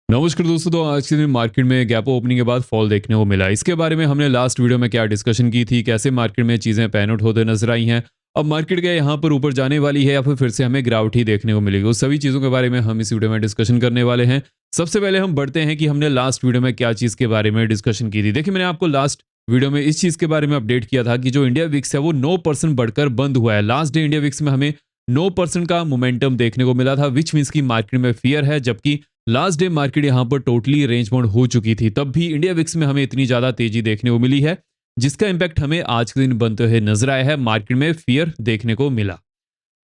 नमस्कार दोस्तों। तो आज के दिन मार्केट में गैप ओपनिंग के बाद फॉल देखने को मिला। इसके बारे में हमने लास्ट वीडियो में क्या डिस्कशन की थी, कैसे मार्केट में चीज़ें पैन आउट होते नजर आई हैं, अब मार्केट क्या यहाँ पर ऊपर जाने वाली है या फिर से हमें गिरावट ही देखने को मिलेगी, उस सभी चीज़ों के बारे में हम इस वीडियो में डिस्कशन करने वाले हैं। सबसे पहले हम बढ़ते हैं कि हमने लास्ट वीडियो में क्या चीज़ के बारे में डिस्कशन की थी। देखिए, मैंने आपको लास्ट वीडियो में इस चीज़ के बारे में अपडेट किया था कि जो इंडिया विक्स है वो 9% बढ़कर बंद हुआ है। लास्ट डे इंडिया विक्स में हमें 9% का मोमेंटम देखने को मिला था, विच मीन्स की मार्केट में फियर है, जबकि लास्ट डे मार्केट यहां पर टोटली रेंज बाउंड हो चुकी थी। तब भी इंडिया विक्स में हमें इतनी ज्यादा तेजी देखने को मिली है, जिसका इंपैक्ट हमें आज के दिन बनते हुए नजर आया है। मार्केट में फियर देखने को मिला।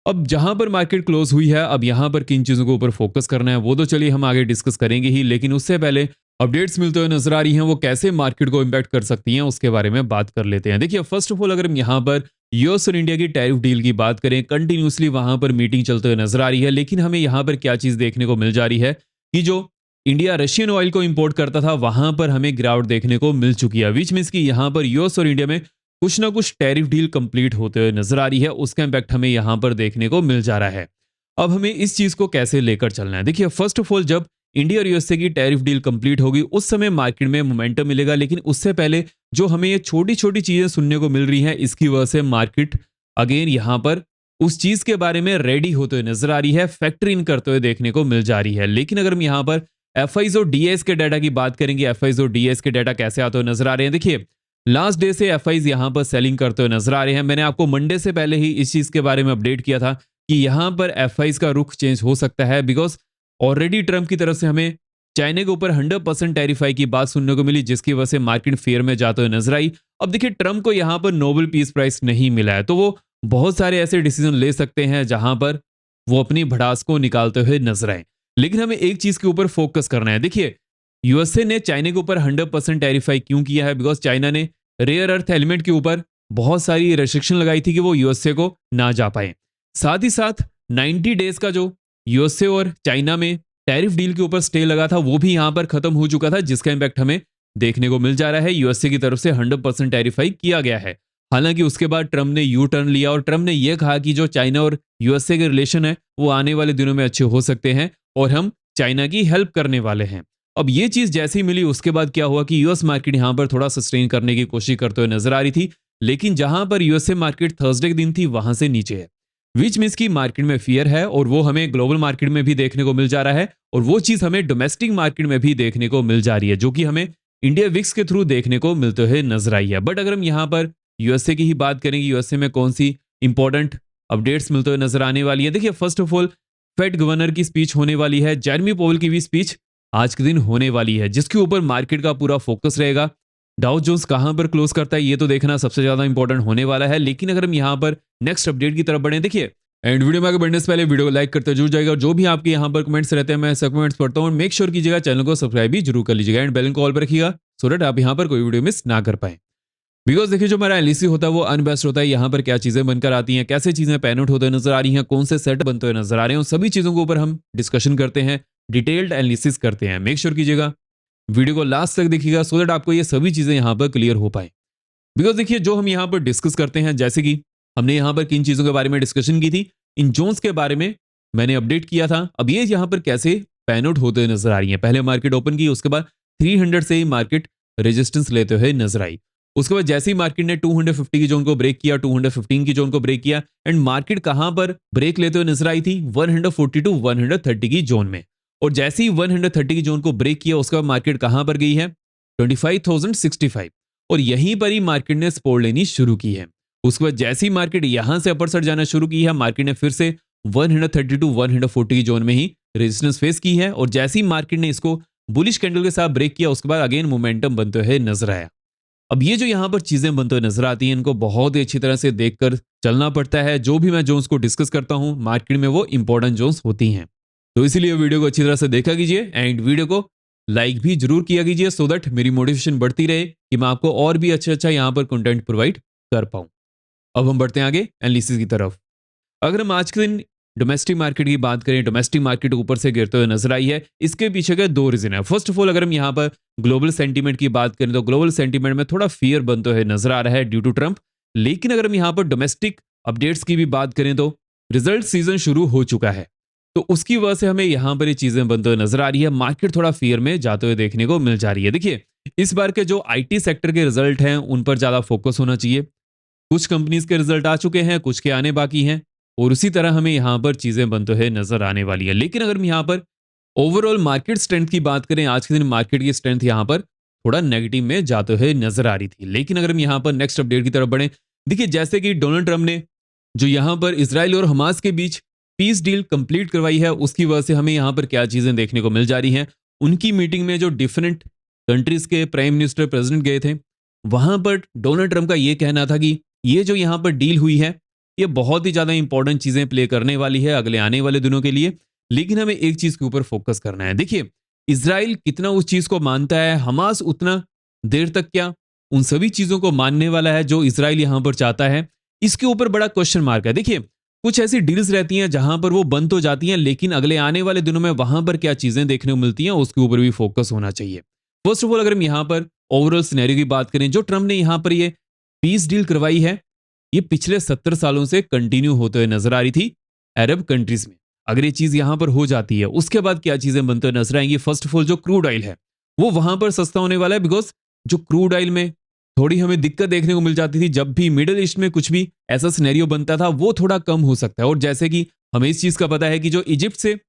अब जहां पर मार्केट क्लोज हुई है, अब यहां पर किन चीजों के ऊपर फोकस करना है वो तो चलिए हम आगे डिस्कस करेंगे ही, लेकिन उससे पहले अपडेट्स मिलते हुए नजर आ रही हैं, वो कैसे मार्केट को इंपैक्ट कर सकती हैं उसके बारे में बात कर लेते हैं। देखिए, फर्स्ट ऑफ ऑल अगर हम यहां पर यूएस और इंडिया की टैरिफ डील की बात करें, कंटिन्यूसली वहां पर मीटिंग चलते हुए नजर आ रही है, लेकिन हमें यहां पर क्या चीज देखने को मिल जा रही है कि जो इंडिया रशियन ऑयल को इंपोर्ट करता था वहां पर हमें गिरावट देखने को मिल चुकी है, विच मीन्स कि यहां पर यूएस और इंडिया में कुछ ना कुछ टैरिफ डील कंप्लीट होते हुए नजर आ रही है। उसका इंपैक्ट हमें यहां पर देखने को मिल जा रहा है। अब हमें इस चीज को कैसे लेकर चलना है। देखिए, फर्स्ट ऑफ ऑल जब इंडिया और यूएसए की टैरिफ डील कंप्लीट होगी उस समय मार्केट में मोमेंटम मिलेगा, लेकिन उससे पहले जो हमें ये छोटी छोटी चीजें सुनने को मिल रही हैं, इसकी वजह से मार्केट अगेन यहां पर उस चीज के बारे में रेडी होते हुए नजर आ रही है, फैक्टर इन करते हुए देखने को मिल जा रही है। लेकिन अगर हम यहां पर एफआईज और डीएस के डाटा की बात करेंगे, एफआईज और डीएस के डाटा कैसे आते हुए नजर आ रहे हैं। देखिए, लास्ट डे से एफआईज यहां पर सेलिंग करते हुए नजर आ रहे हैं। मैंने आपको मंडे से पहले ही इस चीज के बारे में अपडेट किया था कि यहां पर एफआईज का रुख चेंज हो सकता है, बिकॉज ऑलरेडी ट्रंप की तरफ से हमें चाइना के ऊपर 100% टैरिफाई की बात सुनने को मिली, जिसकी वजह से मार्केट फेयर में जाते हुए नजर आई। अब देखिए, ट्रंप को यहां पर नोबेल पीस प्राइज नहीं मिला है, तो वो बहुत सारे ऐसे डिसीजन ले सकते हैं जहां पर वो अपनी भड़ास को निकालते हुए नजर आए। लेकिन हमें एक चीज के ऊपर फोकस करना है। देखिए, यूएसए ने चाइना के ऊपर 100% टैरिफाई क्यों किया है? बिकॉज चाइना ने रेयर अर्थ एलिमेंट के ऊपर बहुत सारी रेस्ट्रिक्शन लगाई थी कि वो यूएसए को ना जा पाए। साथ ही साथ 90 डेज का जो यूएसए और चाइना में टैरिफ डील के ऊपर स्टे लगा था वो भी यहां पर खत्म हो चुका था, जिसका इंपैक्ट हमें देखने को मिल जा रहा है। यूएसए की तरफ से 100% टैरिफाई किया गया है। हालांकि उसके बाद ट्रंप ने यू टर्न लिया और ट्रंप ने यह कहा कि जो चाइना और यूएसए के रिलेशन है वो आने वाले दिनों में अच्छे हो सकते हैं और हम चाइना की हेल्प करने वाले हैं। अब ये चीज जैसे ही मिली उसके बाद क्या हुआ कि यूएस मार्केट यहां पर थोड़ा सस्टेन करने की कोशिश करते हुए नजर आ रही थी, लेकिन जहां पर यूएसए मार्केट थर्सडे के दिन थी वहां से नीचे है, विच मीन्स की मार्केट में फियर है और वो हमें ग्लोबल मार्केट में भी देखने को मिल जा रहा है और वो चीज हमें डोमेस्टिक मार्केट में भी देखने को मिल जा रही है, जो कि हमें इंडिया विक्स के थ्रू देखने को मिलते हुए नजर आई है। बट अगर हम यहाँ पर यूएसए की ही बात करेंगे, यूएसए में कौन सी इंपॉर्टेंट अपडेट्स मिलते हुए नजर आने वाली है। देखिए, first of all Fed governor की स्पीच होने वाली है, जेरेमी पोवेल की भी स्पीच आज के दिन होने वाली है, जिसके ऊपर मार्केट का पूरा फोकस रहेगा। डाउ जोन्स कहां पर क्लोज करता है ये तो देखना सबसे ज्यादा इंपॉर्टेंट होने वाला है। लेकिन अगर हम यहां पर नेक्स्ट अपडेट की तरफ बढ़े, देखिए एंड वीडियो में आगे बढ़ने से पहले वीडियो को लाइक करते जरूर जाएगा और जो भी आपके यहाँ पर कमेंट्स रहते हैं मैं सब कमेंट्स पढ़ता हूँ। मेक श्योर कीजिएगा चैनल को सब्सक्राइब भी जरूर कर लीजिएगा एंड बेल को ऑल पर रखिएगा सो दैट आप यहाँ पर कोई वीडियो मिस ना कर पाए। बिकॉज देखिए, जो हमारा एनालिसिस होता है वो अनबेस्ट होता है। यहाँ पर क्या चीजें बनकर आती हैं, कैसे चीजें पैन आउट होते नजर आ रही हैं, कौन से सेट बनते हुए नजर आ रहे हैं, उन सभी चीजों के ऊपर हम डिस्कशन करते हैं, डिटेल्ड एनालिसिस करते हैं। मेक श्योर कीजिएगा वीडियो को लास्ट तक देखिएगा सो दैट आपको ये सभी चीजें यहाँ पर क्लियर हो पाए। बिकॉज देखिए, जो हम यहाँ पर डिस्कस करते हैं, जैसे कि हमने यहाँ पर किन चीजों के बारे में डिस्कशन की थी, इन जोन्स के बारे में मैंने अपडेट किया था। अब ये यहाँ पर कैसे पैन आउट होते हुए नजर आ रही है। पहले मार्केट ओपन की, उसके बाद 300 से ही मार्केट रेजिस्टेंस लेते हुए नजर आई। उसके बाद जैसे ही मार्केट ने 250 की जोन को ब्रेक किया, 215 की जोन को ब्रेक किया एंड मार्केट कहां पर ब्रेक लेते हुए नजर आई थी, 140 टू 130 की जोन में। और जैसे ही 130 की जोन को ब्रेक किया उसके बाद मार्केट कहां पर गई है, 25,065 और यहीं पर ही मार्केट ने सपोर्ट लेनी शुरू की है। उसके बाद जैसे ही मार्केट यहां से अपर साइड जाना शुरू की है, मार्केट ने फिर से 130 टू 140 की जोन में ही रेजिस्टेंस फेस की है और जैसे ही मार्केट ने इसको बुलिश कैंडल के साथ ब्रेक किया उसके बाद अगेन मोमेंटम बनते हुए नजर आया। अब ये जो यहाँ पर चीजें बनते हुए नजर आती हैं इनको बहुत ही अच्छी तरह से देखकर चलना पड़ता है। जो भी मैं जोन्स को डिस्कस करता हूं मार्केट में वो इंपॉर्टेंट जोन्स होती हैं, तो इसीलिए वीडियो को अच्छी तरह से देखा कीजिए एंड वीडियो को लाइक भी जरूर किया कीजिए सो दैट मेरी मोटिवेशन बढ़ती रहे कि मैं आपको और भी अच्छा यहाँ पर कंटेंट प्रोवाइड कर पाऊं। अब हम बढ़ते हैं आगे एनालिसिस की तरफ। अगर हम आज के दिन डोमेस्टिक मार्केट की बात करें, डोमेस्टिक मार्केट ऊपर से गिरते हुए नजर आई है। इसके पीछे के दो रीजन है। फर्स्ट ऑफ ऑल अगर हम यहाँ पर ग्लोबल सेंटीमेंट की बात करें तो ग्लोबल सेंटीमेंट में थोड़ा फियर बनते हुए नजर आ रहा है ड्यू टू ट्रंप। लेकिन अगर हम यहाँ पर डोमेस्टिक अपडेट्स की भी बात करें तो रिजल्ट सीजन शुरू हो चुका है, तो उसकी वजह से हमें यहाँ पर ये चीजें बनते हुए नजर आ रही है। मार्केट थोड़ा फियर में जाते हुए देखने को मिल जा रही है। देखिए, इस बार के जो आईटी सेक्टर के रिजल्ट हैं उन पर ज्यादा फोकस होना चाहिए। कुछ कंपनीज के रिजल्ट आ चुके हैं, कुछ के आने बाकी हैं, और उसी तरह हमें यहाँ पर चीजें बनते हुए नजर आने वाली है। लेकिन अगर हम यहाँ पर ओवरऑल मार्केट स्ट्रेंथ की बात करें, आज के दिन मार्केट की स्ट्रेंथ यहाँ पर थोड़ा नेगेटिव में जाते हुए नजर आ रही थी। लेकिन अगर हम यहाँ पर नेक्स्ट अपडेट की तरफ बढ़े, देखिए जैसे कि डोनाल्ड ट्रंप ने जो यहाँ पर इसराइल और हमास के बीच पीस डील कंप्लीट करवाई है, उसकी वजह से हमें यहाँ पर क्या चीजें देखने को मिल जा रही हैं। उनकी मीटिंग में जो डिफरेंट कंट्रीज के प्राइम मिनिस्टर प्रेसिडेंट गए थे, वहां पर डोनाल्ड ट्रंप का ये कहना था कि ये जो यहाँ पर डील हुई है ये बहुत ही ज्यादा इंपॉर्टेंट चीजें प्ले करने वाली है अगले आने वाले दिनों के लिए। लेकिन हमें एक चीज के ऊपर फोकस करना है। देखिए, इसराइल कितना उस चीज को मानता है, हमास उतना देर तक क्या उन सभी चीजों को मानने वाला है जो इसराइल यहां पर चाहता है, इसके ऊपर बड़ा क्वेश्चन मार्क है। देखिए, कुछ ऐसी डील्स रहती हैं जहां पर वो बंद तो जाती हैं, लेकिन अगले आने वाले दिनों में वहां पर क्या चीजें देखने को मिलती हैं उसके ऊपर भी फोकस होना चाहिए। फर्स्ट ऑफ ऑल, अगर हम यहाँ पर ओवरऑल सिनेरियो की बात करें, जो ट्रंप ने यहाँ पर ये पीस डील करवाई है, ये पिछले 70 सालों से कंटिन्यू होते हुए नजर आ रही थी अरब कंट्रीज में। अगर ये चीज यहां पर हो जाती है, उसके बाद क्या चीजें बनते हुए नजर आएंगी। फर्स्ट ऑफ ऑल, जो क्रूड ऑयल है वो वहां पर सस्ता होने वाला है, बिकॉज जो क्रूड ऑयल में थोड़ी हमें दिक्कत देखने को मिल जाती थी जब भी मिडिल ईस्ट में कुछ भी ऐसा सिनेरियो बनता था, वो थोड़ा कम हो सकता है। और जैसे कि हमें इस चीज का पता है कि जो इजिप्ट से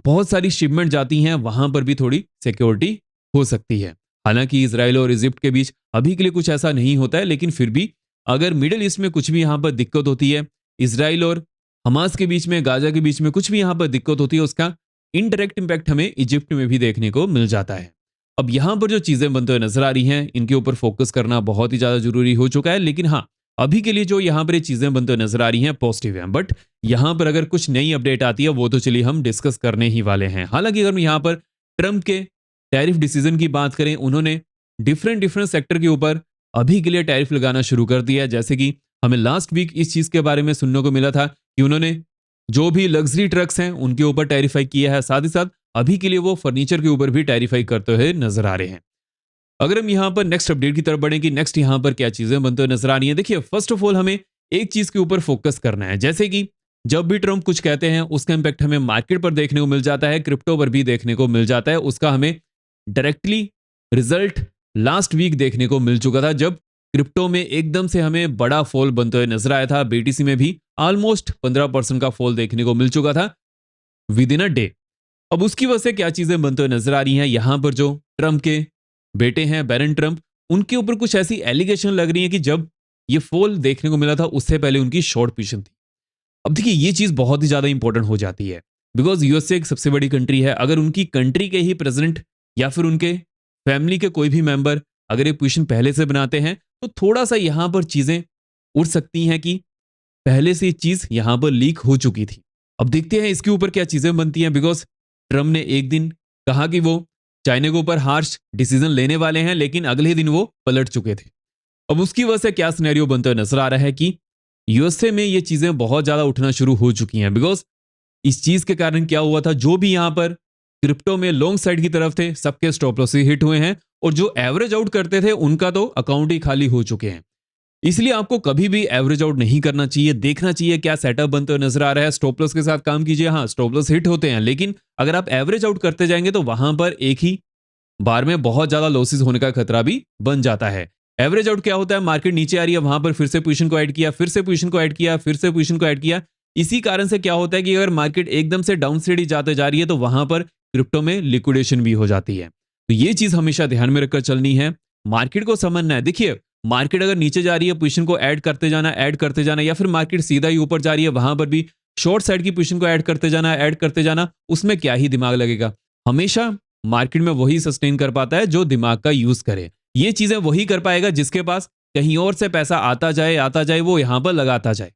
बहुत सारी शिपमेंट जाती हैं, वहां पर भी थोड़ी सिक्योरिटी हो सकती है। हालांकि इसराइल और इजिप्ट के बीच अभी के लिए कुछ ऐसा नहीं होता है, लेकिन फिर भी अगर मिडिल ईस्ट में कुछ भी यहां पर दिक्कत होती है, इसराइल और हमास के बीच में, गाजा के बीच में कुछ भी यहां पर दिक्कत होती है, उसका इनडायरेक्ट इंपैक्ट हमें इजिप्ट में भी देखने को मिल जाता है। अब यहां पर जो चीजें बनते हुए नजर आ रही हैं, इनके ऊपर फोकस करना बहुत ही ज्यादा जरूरी हो चुका है। लेकिन हाँ, अभी के लिए जो यहां पर ये चीजें बनते हुए नजर आ रही हैं पॉजिटिव है। बट यहां पर अगर कुछ नई अपडेट आती है वो तो चलिए हम डिस्कस करने ही वाले हैं। हालांकि अगर हम यहां पर ट्रंप के टैरिफ डिसीजन की बात करें, उन्होंने डिफरेंट डिफरेंट सेक्टर के ऊपर अभी के लिए टैरिफ लगाना शुरू कर दिया है। जैसे कि हमें लास्ट वीक इस चीज के बारे में सुनने को मिला था कि उन्होंने जो भी लग्जरी ट्रक्स हैं उनके ऊपर टैरिफाई किया है, साथ ही साथ अभी के लिए वो फर्नीचर के ऊपर भी टैरिफाई करते हुए नजर आ रहे हैं। अगर हम यहाँ पर नेक्स्ट अपडेट की तरफ बढ़ें कि नेक्स्ट यहाँ पर क्या चीजें बनते हुए नजर आ रही हैं, देखिए फर्स्ट ऑफ ऑल हमें एक चीज के ऊपर फोकस करना है। जैसे कि जब भी ट्रंप कुछ कहते हैं उसका इंपैक्ट हमें मार्केट पर देखने को मिल जाता है, क्रिप्टो पर भी देखने को मिल जाता है। उसका हमें डायरेक्टली रिजल्ट लास्ट वीक देखने को मिल चुका था, जब क्रिप्टो में एकदम से हमें बड़ा फॉल बनते हुए नजर आया था। बीटीसी में भी ऑलमोस्ट 15% का फॉल देखने को मिल चुका था विद इन अ डे। अब उसकी वजह से क्या चीजें बनते हुए नजर आ रही हैं, यहां पर जो ट्रंप के बेटे हैं बैरन ट्रंप, उनके ऊपर कुछ ऐसी एलिगेशन लग रही है कि जब ये फॉल देखने को मिला था उससे पहले उनकी शॉर्ट पोजीशन थी। अब देखिए, ये चीज बहुत ही ज्यादा इंपॉर्टेंट हो जाती है, बिकॉज यूएसए एक सबसे बड़ी कंट्री है। अगर उनकी कंट्री के ही प्रेसिडेंट या फिर उनके फैमिली के कोई भी मेंबर अगर ये पोजीशन पहले से बनाते हैं, तो थोड़ा सा यहां पर चीजें उड़ सकती हैं कि पहले से ये चीज यहां पर लीक हो चुकी थी। अब देखते हैं इसके ऊपर क्या चीजें बनती हैं, बिकॉज ट्रम्प ने एक दिन कहा कि वो चाइना के ऊपर हार्श डिसीजन लेने वाले हैं, लेकिन अगले ही दिन वो पलट चुके थे। अब उसकी वजह से क्या सिनेरियो बनते हुए नजर आ रहा है कि यूएसए में ये चीजें बहुत ज्यादा उठना शुरू हो चुकी हैं। बिकॉज इस चीज के कारण क्या हुआ था, जो भी यहां पर क्रिप्टो में लॉन्ग साइड की तरफ थे सबके स्टॉप लॉस हिट हुए हैं, और जो एवरेज आउट करते थे उनका तो अकाउंट ही खाली हो चुके हैं। इसलिए आपको कभी भी एवरेज आउट नहीं करना चाहिए, देखना चाहिए क्या सेटअप बनते हुए नजर आ रहा है। स्टॉप लॉस के साथ काम कीजिए। हाँ, स्टॉप लॉस हिट होते हैं, लेकिन अगर आप एवरेज आउट करते जाएंगे तो वहां पर एक ही बार में बहुत ज्यादा लॉसेस होने का खतरा भी बन जाता है। एवरेज आउट क्या होता है, मार्केट नीचे आ रही है, वहां पर फिर से पोजीशन को ऐड किया, फिर से पोजीशन को ऐड किया, फिर से पोजीशन को ऐड किया। इसी कारण से क्या होता है कि अगर मार्केट एकदम से डाउन साइड ही जाते जा रही है तो वहां पर क्रिप्टो में लिक्विडेशन भी हो जाती है। तो ये चीज हमेशा ध्यान में रखकर चलनी है, मार्केट को समझना है। देखिए, मार्केट अगर नीचे जा रही है पोजीशन को ऐड करते जाना, या फिर मार्केट सीधा ही ऊपर जा रही है वहां पर भी शॉर्ट साइड की पोजीशन को ऐड करते जाना, उसमें क्या ही दिमाग लगेगा। हमेशा मार्केट में वही सस्टेन कर पाता है जो दिमाग का यूज करे। ये चीजें वही कर पाएगा जिसके पास कहीं और से पैसा आता जाए वो यहां पर लगाता जाए।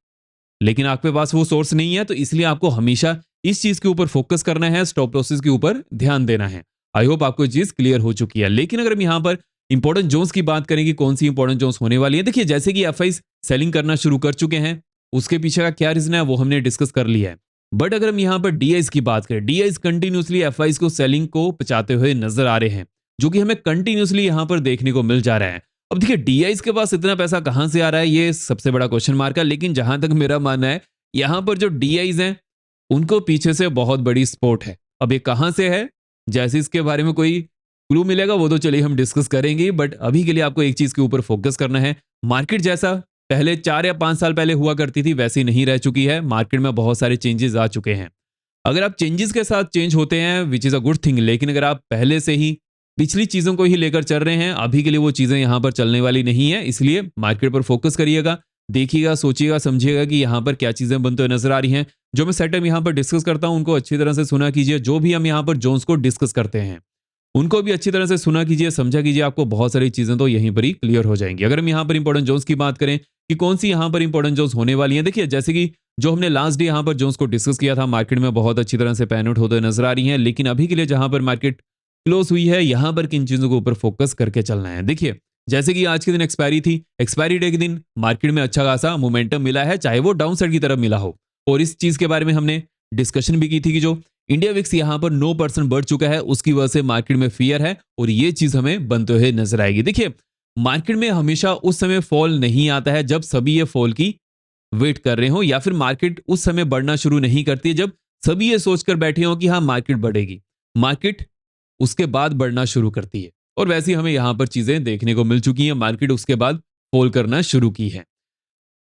लेकिन आपके पास वो सोर्स नहीं है, तो इसलिए आपको हमेशा इस चीज के ऊपर फोकस करना है, स्टॉप लॉसेस के ऊपर ध्यान देना है। आई होप आपको ये चीज क्लियर हो चुकी है। लेकिन अगर हम यहां पर इंपॉर्टेंट जोन्स की बात करें कि कौन सी इंपॉर्टेंट जोन्स होने वाली है, देखिए जैसे कि एफआईज सेलिंग करना शुरू कर चुके हैं, उसके पीछे का क्या रीजन है वो हमने डिस्कस कर लिया है। बट अगर हम यहां पर डीआईज की बात करें, डीआईज कंटिन्यूसली एफआईज को सेलिंग को पचाते हुए नजर आ रहे हैं, जो कि हमें कंटिन्यूसली यहां पर देखने को मिल जा रहा है। अब देखिए, डीआईज के पास इतना पैसा कहां से आ रहा है, ये सबसे बड़ा क्वेश्चन मार्क है। लेकिन जहां तक मेरा मानना है, यहां पर जो डीआईज हैं उनको पीछे से बहुत बड़ी सपोर्ट है। अब ये कहां से है, जैसे इसके बारे में कोई क्लू मिलेगा वो तो चलिए हम डिस्कस करेंगे, बट अभी के लिए आपको एक चीज के ऊपर फोकस करना है। मार्केट जैसा पहले 4 या 5 साल पहले हुआ करती थी वैसी नहीं रह चुकी है। मार्केट में बहुत सारे चेंजेस आ चुके हैं। अगर आप चेंजेस के साथ चेंज होते हैं which is a good thing, लेकिन अगर आप पहले से ही पिछली चीजों को ही लेकर चल रहे हैं, अभी के लिए वो चीजें यहां पर चलने वाली नहीं है। इसलिए मार्केट पर फोकस करिएगा, देखिएगा, सोचिएगा, समझिएगा कि यहाँ पर क्या चीजें बनते हुए नजर आ रही हैं। जो मैं सेटअप यहाँ पर डिस्कस करता हूँ उनको अच्छी तरह से सुना कीजिए। जो भी हम यहाँ पर जोन्स को डिस्कस करते हैं उनको भी अच्छी तरह से सुना कीजिए, समझा कीजिए। आपको बहुत सारी चीजें तो यहीं पर ही क्लियर हो जाएंगी। अगर हम यहाँ पर इंपॉर्टेंट जोन्स की बात करें कि कौन सी यहाँ पर इंपॉर्टेंट जोन्स होने वाली हैं, देखिए जैसे कि जो हमने लास्ट डे यहाँ पर जोन्स को डिस्कस किया था, मार्केट में बहुत अच्छी तरह से पैन आउट होते नजर आ रही हैं। लेकिन अभी के लिए जहां पर मार्केट क्लोज हुई है, यहां पर किन चीजों के ऊपर फोकस करके चलना है। देखिए जैसे कि आज के दिन एक्सपायरी थी, एक्सपायरी डे के दिन मार्केट में अच्छा खासा मोमेंटम मिला है, चाहे वो डाउन साइड की तरफ मिला हो। और इस चीज के बारे में हमने डिस्कशन भी की थी कि जो इंडिया विक्स यहां पर 9% बढ़ चुका है, उसकी वजह से मार्केट में फियर है और ये चीज हमें बनते हुए नजर आएगी। देखिए मार्केट में हमेशा उस समय फॉल नहीं आता है जब सभी ये फॉल की वेट कर रहे हो, या फिर मार्केट उस समय बढ़ना शुरू नहीं करती है जब सभी ये सोचकर बैठे हो कि हाँ मार्केट बढ़ेगी। मार्केट उसके बाद बढ़ना शुरू करती है और वैसे ही हमें यहां पर चीजें देखने को मिल चुकी हैं। मार्केट उसके बाद फॉल करना शुरू की है।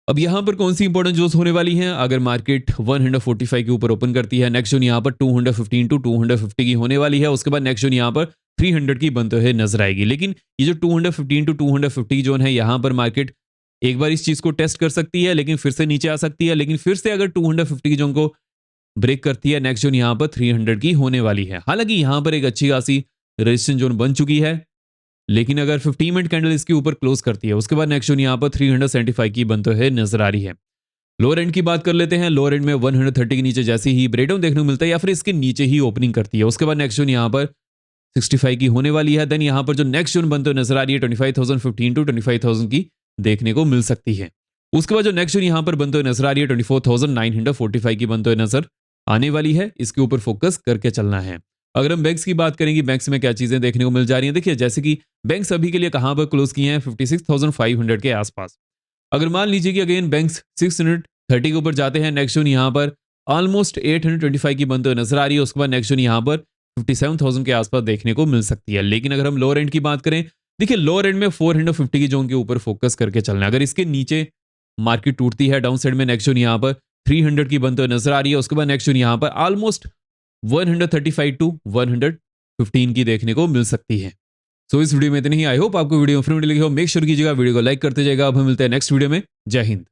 अब यहां पर कौन सी इंपॉर्टेंट जोन्स होने वाली हैं, अगर मार्केट 145 के ऊपर ओपन करती है, नेक्स्ट जोन यहां पर 215 टू 250 की होने वाली है। उसके बाद नेक्स्ट जोन यहां पर 300 की बनते हुए नजर आएगी। लेकिन ये जो 215 टू 250 जोन है, यहां पर मार्केट एक बार इस चीज को टेस्ट कर सकती है, लेकिन फिर से नीचे आ सकती है। लेकिन फिर से अगर 250 की जोन को ब्रेक करती है, नेक्स्ट जोन यहां पर 300 की होने वाली है। हालांकि यहां पर एक अच्छी खासी रेजिस्टेंस जोन बन चुकी है, लेकिन अगर 15 मिनट कैंडल इसके ऊपर क्लोज करती है, उसके बाद नेक्स्ट जोन यहां पर 375 की बनते हुए नजर आ रही है। लोअर एंड की बात कर लेते हैं। लोअर एंड में 130 के नीचे जैसे ही ब्रेकडाउन देखने को मिलता है या फिर इसके नीचे ही ओपनिंग करती है, उसके बाद नेक्स्ट जोन यहां पर 65 की होने वाली है। देन यहां पर जो नेक्स्ट जोन बनते हुए नजर आ रही है 25,015 टू 25,000 की देखने को मिल सकती है। उसके बाद जो नेक्स्ट जोन यहां पर बनते हुए नजर आ रही है 24,945 की बनते हुए नजर आने वाली है। इसके ऊपर फोकस करके चलना है। अगर हम बैंक्स की बात करेंगे, बैंक्स में क्या चीजें देखने को मिल जा रही हैं, देखिए जैसे कि बैंक्स अभी के लिए कहां पर क्लोज किए हैं, 56,500 के आसपास। अगर मान लीजिए कि अगेन बैंक्स 630 के ऊपर जाते हैं, नेक्स्ट जोन यहां पर ऑलमोस्ट 825 की बनते हुए नजर आ रही है। उसके बाद नेक्स्ट जोन यहां पर 57,000 के आसपास देखने को मिल सकती है। लेकिन अगर हम लोअर एंड की बात करें, देखिए लोअर एंड में 450 की जोन के ऊपर फोकस करके चलना है। अगर इसके नीचे मार्केट टूटती है डाउन साइड में, नेक्स्ट जोन यहां पर 300 की बनते हुए नजर आ रही है। उसके बाद नेक्स्ट जोन यहां पर ऑलमोस्ट 135 टू 115 की देखने को मिल सकती है। सो इस वीडियो में इतनी ही। आई होप आपको वीडियो फ्रेंडली लगी हो। मेक श्योर कीजिएगा वीडियो को लाइक करते जाएगा। अब हम मिलते हैं नेक्स्ट वीडियो में। जय हिंद।